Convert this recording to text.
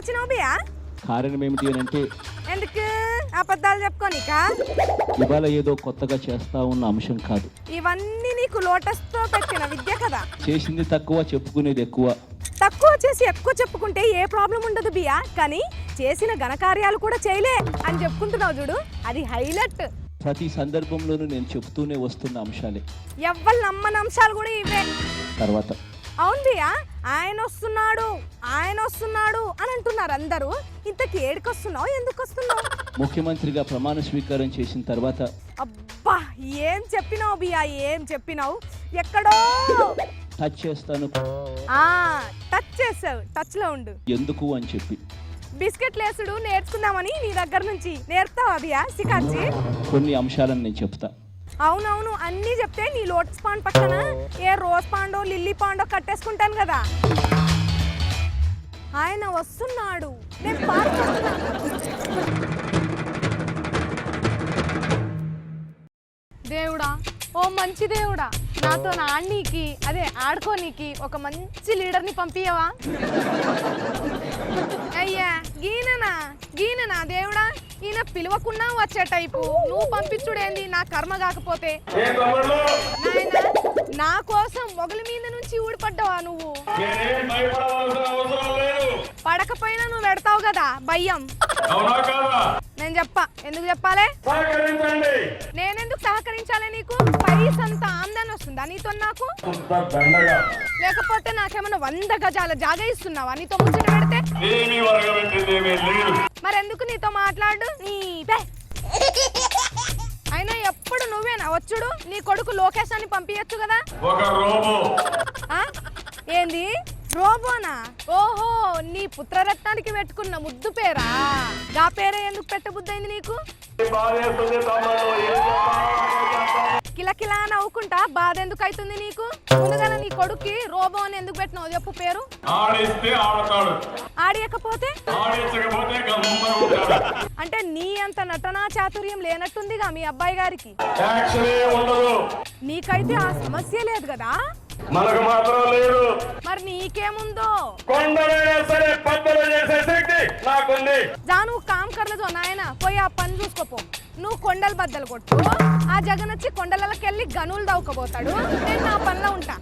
వచ్చినావు బియా? కారణం ఏమిటి అని అంటే ఎందుకు అబద్ధాలు చెప్పుకోనికా? ఇవాళ ఏదో కొత్తగా చేస్తా ఉన్న అంశం కాదు. ఇవన్నీ నీకు లోటస్ తో పెట్టిన విద్య కదా. చేసింది తక్కువ, చెప్పుకునేది ఎక్కువ. తక్కువ చేసి ఎక్కువ చెప్పుకుంటే ఏ ప్రాబ్లం ఉండదు బియా, కానీ చేసిన ఘనకార్యాలు కూడా చేయలే అని చెప్పుకుంటున్నావు చూడు, అది హైలైట్. ప్రతి సందర్భంలోనూ నేను చెప్తూనే వస్తున్న అంశాలే. ఎవ్వరు నమ్మని అంశాలు కూడా ఇవే. తర్వాత అవును బియా, ఆయన వస్తున్నాడు ఆయన వస్తున్నాడు అని అంటున్నారు అందరూ. ఇంతకి ఏడికొస్తున్నావు, ఎందుకు వస్తున్నావు? ముఖ్యమంత్రిగా ప్రమాణ స్వీకారం చేసిన తర్వాత అబ్బా ఏం చెప్పినావు బియా, ఏం చెప్పినావు? ఎక్కడో టచ్ చేస్తాను. టచ్ చేసావు, టచ్ లో ఉండు. ఎందుకు అని చెప్పి బిస్కెట్ లేసుడు నేర్చుకుందామని నీ దగ్గర నుంచి నేర్పుతావా బియా సికార్చి? కొన్ని అంశాలను నేను చెప్తా. అవునవును, అన్నీ చెప్తే నీ లోటస్ పాండ్ పక్కన ఏ రోజ్ పాండో లిల్లీ పాండో కట్టేసుకుంటాను కదా. ఆయన వస్తున్నాడు, నేను పాడుతున్నా. దేవుడా, ఓ మంచి దేవుడా, నాతో ఆడనీకి అదే ఆడుకోనీకి ఒక మంచి లీడర్ని పంపియవా? అయ్యా గీననా దేవుడా, ఈయన పిలవకున్నా వచ్చే టైపు, నువ్వు పంపించుడేంది నా కర్మ కాకపోతే? నాయనా, నా కోసం మొగల మీద నుంచి ఊడిపడ్డావా నువ్వు? పడకపోయినా నువ్వు పెడతావు కదా భయం. నేను ఎందుకు చెప్పాలి? నేనెందుకు సహకరించాలి నీకు? పైసంత ఆమ్దాని వస్తుందా నీతో నాకు? లేకపోతే నాకేమన్నా 100 గజాల జాగా ఇస్తున్నావా నీతో ముచ్చట పెడితే? మరెందుకు నీతో మాట్లాడు? అయినా ఎప్పుడు నువ్వేనా వచ్చుడు? నీ కొడుకు లోకేష్ అని పంపించచ్చు కదా. ఏంది రోబోనా? ఓహో, నీ పుత్రరత్నానికి పెట్టుకున్న ముద్దు పేరా? గా పేరే ఎందుకు పెట్టబుద్దైంది నీకు? కిలకిలా నవ్వుకుంటా బాధ ఎందుకు అవుతుంది నీకు? ముందుగానే నీ కొడుక్కి రోబో అని ఎందుకు పెట్టినావు చెప్పు పేరు? ఆడియకపోతే అంటే నీ అంత నటనా చాతుర్యం లేనట్టుందిగా మీ అబ్బాయి గారికి. నీకైతే ఆ సమస్య లేదు కదా. మనకు మాత్రం లేదు. మరి నీకేముందో? సరే పద్ధతులు చేసే శక్తి నాకుంది. నువ్వు కామ్ కర్లేదు నాయన, పోయి ఆ పని చూసుకోపో. నువ్వు కొండలు బద్దలు కొట్టు, ఆ జగన్ వచ్చి కొండలకెళ్ళి గనులు దవ్వుకోబోతాడు, నేను నా పనిలో ఉంటా.